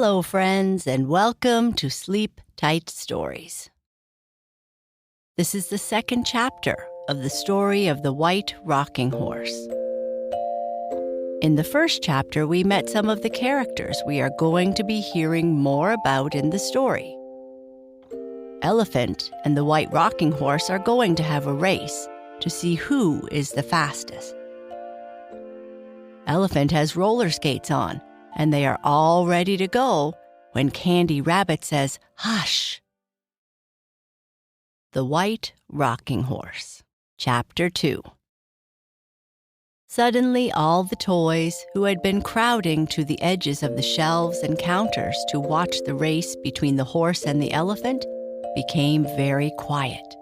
Hello, friends, and welcome to Sleep Tight Stories. This is the second chapter of the story of the White Rocking Horse. In the first chapter, we met some of the characters we are going to be hearing more about in the story. Elephant and the White Rocking Horse are going to have a race to see who is the fastest. Elephant has roller skates on, and they are all ready to go when Candy Rabbit says, "Hush!" The White Rocking Horse, Chapter 2. Suddenly, all the toys who had been crowding to the edges of the shelves and counters to watch the race between the horse and the elephant became very quiet.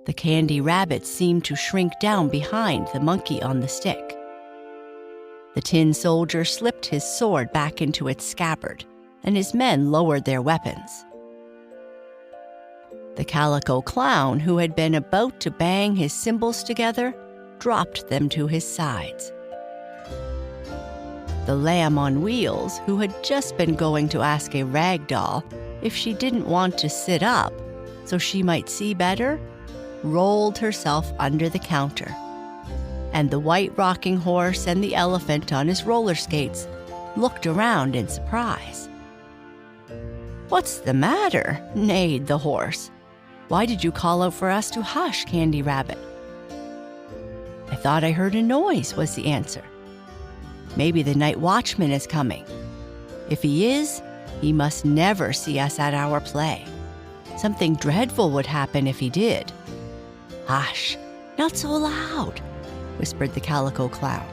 The Candy Rabbit seemed to shrink down behind the monkey on the stick. The tin soldier slipped his sword back into its scabbard, and his men lowered their weapons. The Calico Clown, who had been about to bang his cymbals together, dropped them to his sides. The Lamb on Wheels, who had just been going to ask a rag doll if she didn't want to sit up so she might see better, rolled herself under the counter. And the White Rocking Horse and the elephant on his roller skates looked around in surprise. "What's the matter?" neighed the horse. "Why did you call out for us to hush, Candy Rabbit?" "I thought I heard a noise," was the answer. "Maybe the night watchman is coming. If he is, he must never see us at our play. Something dreadful would happen if he did." "Hush, not so loud," whispered the Calico Clown.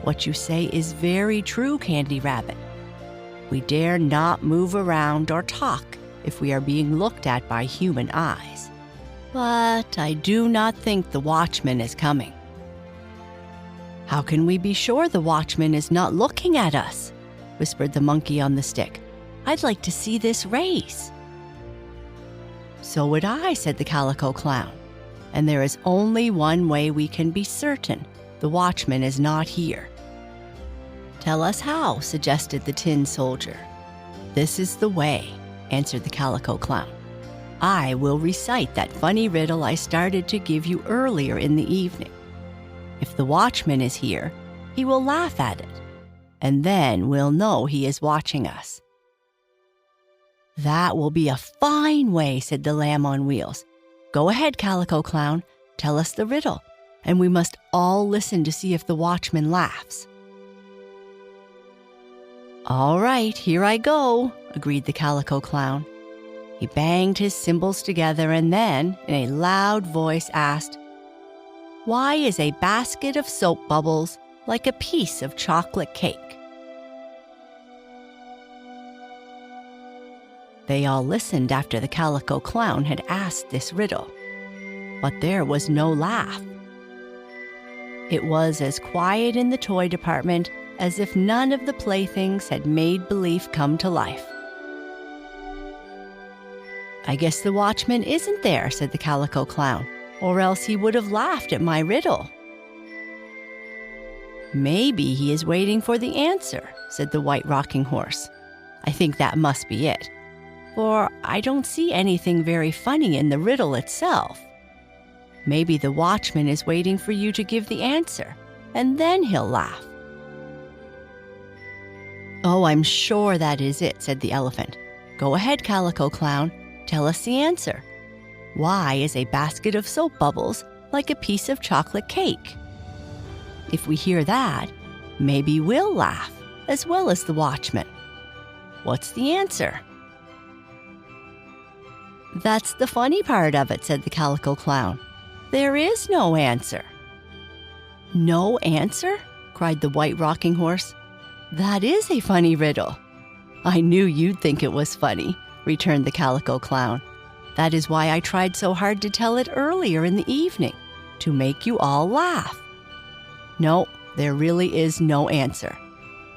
"What you say is very true, Candy Rabbit. We dare not move around or talk if we are being looked at by human eyes. But I do not think the watchman is coming." "How can we be sure the watchman is not looking at us?" whispered the monkey on the stick. "I'd like to see this race." "So would I," said the Calico Clown. "And there is only one way we can be certain the watchman is not here." "Tell us how," suggested the tin soldier. "This is the way," answered the Calico Clown. "I will recite that funny riddle I started to give you earlier in the evening. If the watchman is here, he will laugh at it, and then we'll know he is watching us." "That will be a fine way," said the Lamb on Wheels. "Go ahead, Calico Clown, tell us the riddle, and we must all listen to see if the watchman laughs." "All right, here I go," agreed the Calico Clown. He banged his cymbals together and then, in a loud voice, asked, "Why is a basket of soap bubbles like a piece of chocolate cake?" They all listened after the Calico Clown had asked this riddle, but there was no laugh. It was as quiet in the toy department as if none of the playthings had made belief come to life. "I guess the watchman isn't there," said the Calico Clown, "or else he would have laughed at my riddle." "Maybe he is waiting for the answer," said the White Rocking Horse. "I think that must be it. For I don't see anything very funny in the riddle itself. Maybe the watchman is waiting for you to give the answer, and then he'll laugh." "Oh, I'm sure that is it," said the elephant. "Go ahead, Calico Clown, tell us the answer. Why is a basket of soap bubbles like a piece of chocolate cake? If we hear that, maybe we'll laugh, as well as the watchman. What's the answer?" "That's the funny part of it," said the Calico Clown. "There is no answer." "No answer?" cried the White Rocking Horse. "That is a funny riddle." "I knew you'd think it was funny," returned the Calico Clown. "That is why I tried so hard to tell it earlier in the evening, to make you all laugh. No, there really is no answer.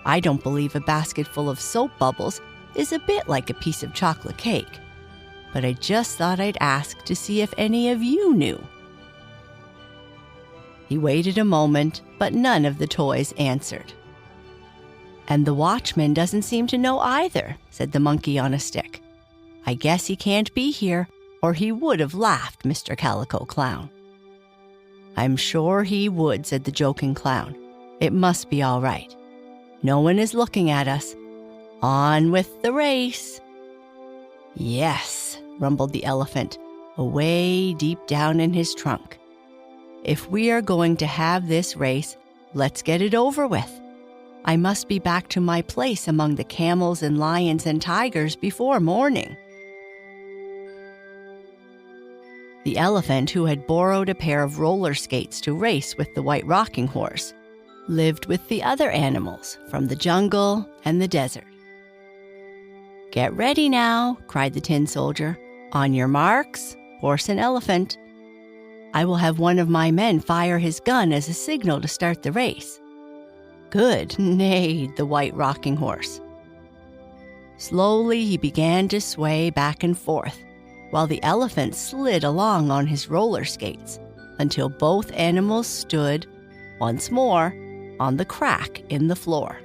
I don't believe a basket full of soap bubbles is a bit like a piece of chocolate cake. But I just thought I'd ask to see if any of you knew." He waited a moment, but none of the toys answered. "And the watchman doesn't seem to know either," said the monkey on a stick. "I guess he can't be here, or he would have laughed, Mr. Calico Clown." "I'm sure he would," said the joking clown. "It must be all right. No one is looking at us. On with the race." "Yes," rumbled the elephant, away deep down in his trunk. "If we are going to have this race, let's get it over with. I must be back to my place among the camels and lions and tigers before morning." The elephant, who had borrowed a pair of roller skates to race with the white rocking horse, lived with the other animals from the jungle and the desert. "Get ready now," cried the tin soldier. "On your marks, horse and elephant. I will have one of my men fire his gun as a signal to start the race." "Good," neighed the white rocking horse. Slowly he began to sway back and forth, while the elephant slid along on his roller skates until both animals stood, once more, on the crack in the floor.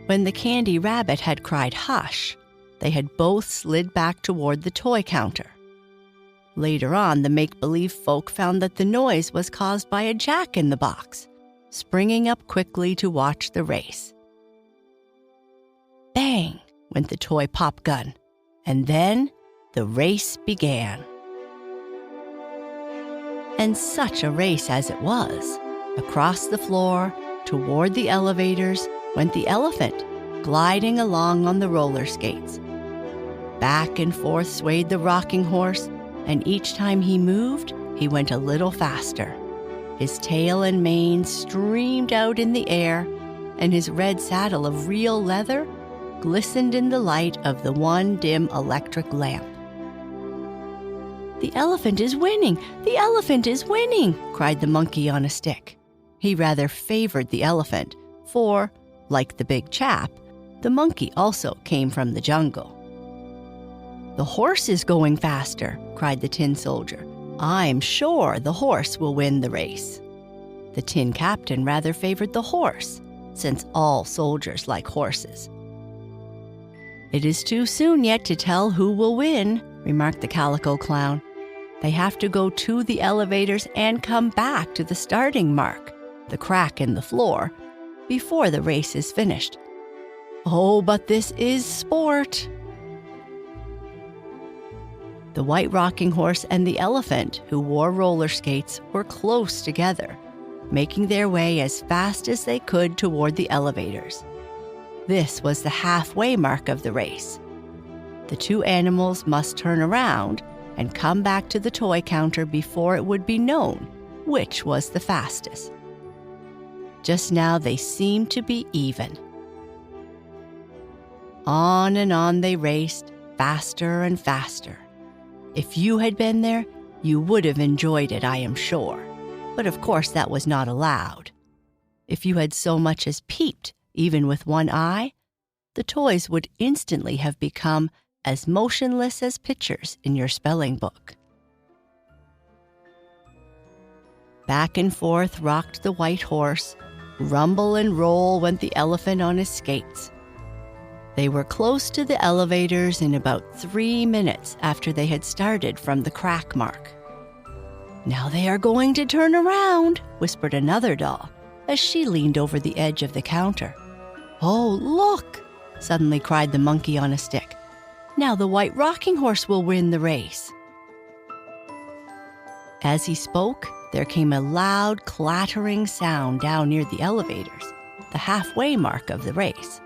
When the candy rabbit had cried hush, they had both slid back toward the toy counter. Later on, the make-believe folk found that the noise was caused by a jack-in-the-box, springing up quickly to watch the race. Bang went the toy pop gun, and then the race began. And such a race as it was. Across the floor, toward the elevators, went the elephant, gliding along on the roller skates. Back and forth swayed the rocking horse, and each time he moved, he went a little faster. His tail and mane streamed out in the air, and his red saddle of real leather glistened in the light of the one dim electric lamp. "The elephant is winning! The elephant is winning!" cried the monkey on a stick. He rather favored the elephant, for, like the big chap, the monkey also came from the jungle. "The horse is going faster," cried the tin soldier. "I'm sure the horse will win the race." The tin captain rather favored the horse, since all soldiers like horses. "It is too soon yet to tell who will win," remarked the Calico Clown. "They have to go to the elevators and come back to the starting mark, the crack in the floor, before the race is finished. Oh, but this is sport!" The white rocking horse and the elephant, who wore roller skates, were close together, making their way as fast as they could toward the elevators. This was the halfway mark of the race. The two animals must turn around and come back to the toy counter before it would be known which was the fastest. Just now they seemed to be even. On and on they raced, faster and faster. If you had been there, you would have enjoyed it, I am sure. But of course that was not allowed. If you had so much as peeped, even with one eye, the toys would instantly have become as motionless as pictures in your spelling book. Back and forth rocked the white horse. Rumble and roll went the elephant on his skates. They were close to the elevators in about 3 minutes after they had started from the crack mark. "Now they are going to turn around," whispered another doll as she leaned over the edge of the counter. "Oh, look!" suddenly cried the monkey on a stick. "Now the white rocking horse will win the race." As he spoke, there came a loud clattering sound down near the elevators, the halfway mark of the race.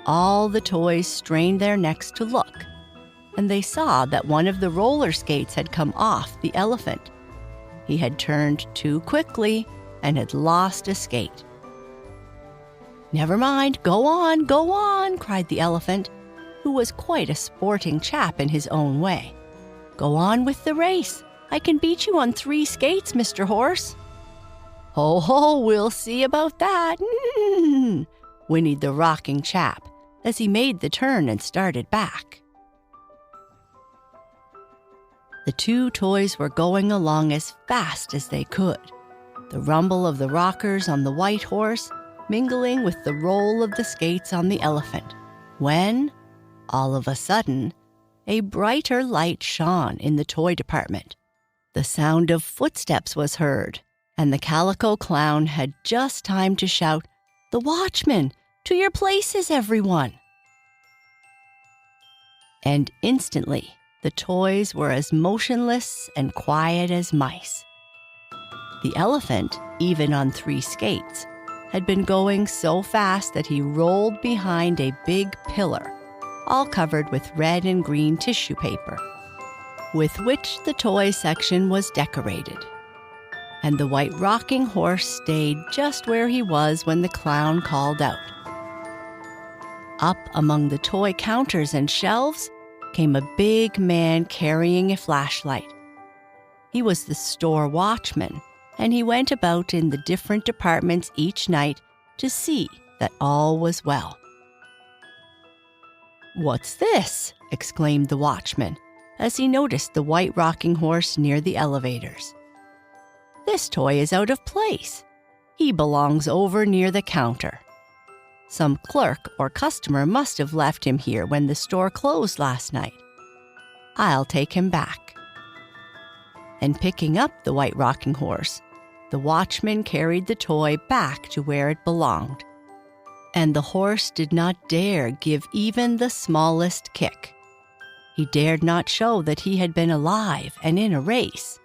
All the toys strained their necks to look, and they saw that one of the roller skates had come off the elephant. He had turned too quickly and had lost a skate. "Never mind, go on," cried the elephant, who was quite a sporting chap in his own way. "Go on with the race. I can beat you on 3 skates, Mr. Horse." "Ho, ho, we'll see about that," whinnied the rocking chap as he made the turn and started back. The two toys were going along as fast as they could. the rumble of the rockers on the white horse mingling with the roll of the skates on the elephant, when, all of a sudden, a brighter light shone in the toy department. The sound of footsteps was heard, and the Calico Clown had just time to shout, "The watchman! To your places, everyone!" And instantly, the toys were as motionless and quiet as mice. The elephant, even on 3 skates, had been going so fast that he rolled behind a big pillar, all covered with red and green tissue paper, with which the toy section was decorated. And the white rocking horse stayed just where he was when the clown called out. Up among the toy counters and shelves came a big man carrying a flashlight. He was the store watchman, and he went about in the different departments each night to see that all was well. "What's this?" exclaimed the watchman as he noticed the white rocking horse near the elevators. "This toy is out of place. He belongs over near the counter. Some clerk or customer must have left him here when the store closed last night. I'll take him back." And picking up the white rocking horse, the watchman carried the toy back to where it belonged. And the horse did not dare give even the smallest kick. He dared not show that he had been alive and in a race.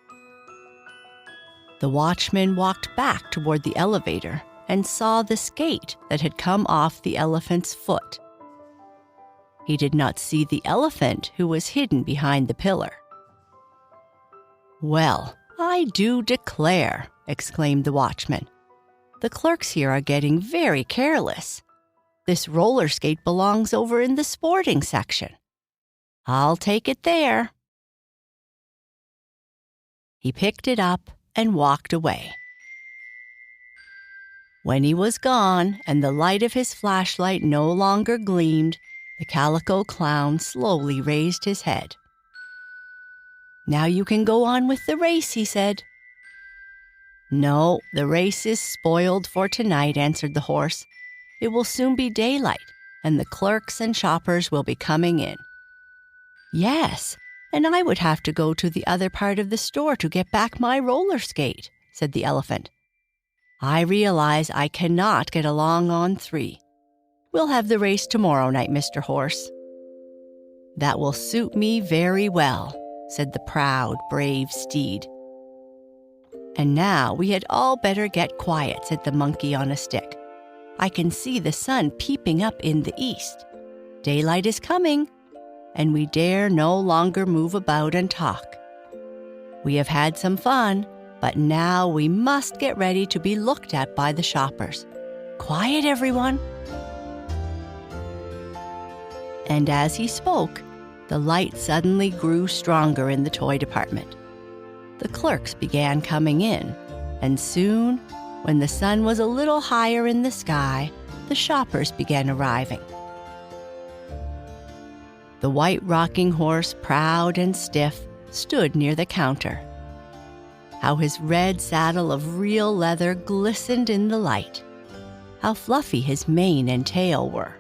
The watchman walked back toward the elevator and saw the skate that had come off the elephant's foot. He did not see the elephant who was hidden behind the pillar. "Well, I do declare," exclaimed the watchman. "The clerks here are getting very careless. This roller skate belongs over in the sporting section. I'll take it there." He picked it up and walked away. When he was gone and the light of his flashlight no longer gleamed, the Calico Clown slowly raised his head. "Now you can go on with the race," he said. "No, the race is spoiled for tonight," answered the horse. "It will soon be daylight, and the clerks and shoppers will be coming in." "Yes, and I would have to go to the other part of the store to get back my roller skate," said the elephant. "I realize I cannot get along on 3. We'll have the race tomorrow night, Mr. Horse." "That will suit me very well," said the proud, brave steed. "And now we had all better get quiet," said the monkey on a stick. "I can see the sun peeping up in the east. Daylight is coming, and we dare no longer move about and talk. We have had some fun, but now we must get ready to be looked at by the shoppers. Quiet, everyone." And as he spoke, the light suddenly grew stronger in the toy department. The clerks began coming in, and soon, when the sun was a little higher in the sky, the shoppers began arriving. The white rocking horse, proud and stiff, stood near the counter. How his red saddle of real leather glistened in the light. How fluffy his mane and tail were.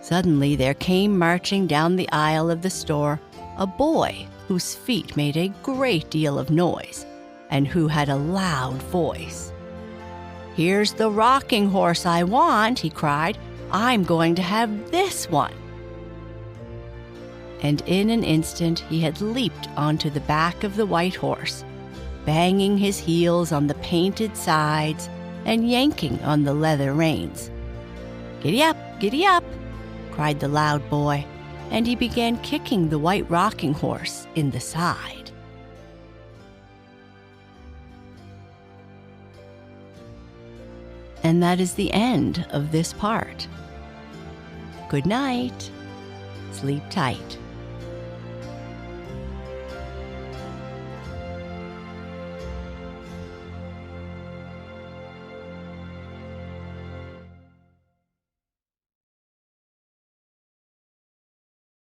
Suddenly there came marching down the aisle of the store a boy whose feet made a great deal of noise and who had a loud voice. "Here's the rocking horse I want," he cried. "I'm going to have this one." And in an instant he had leaped onto the back of the white horse, banging his heels on the painted sides and yanking on the leather reins. "Giddy up, giddy up!" cried the loud boy, and he began kicking the white rocking horse in the side. And that is the end of this part. Good night. Sleep tight.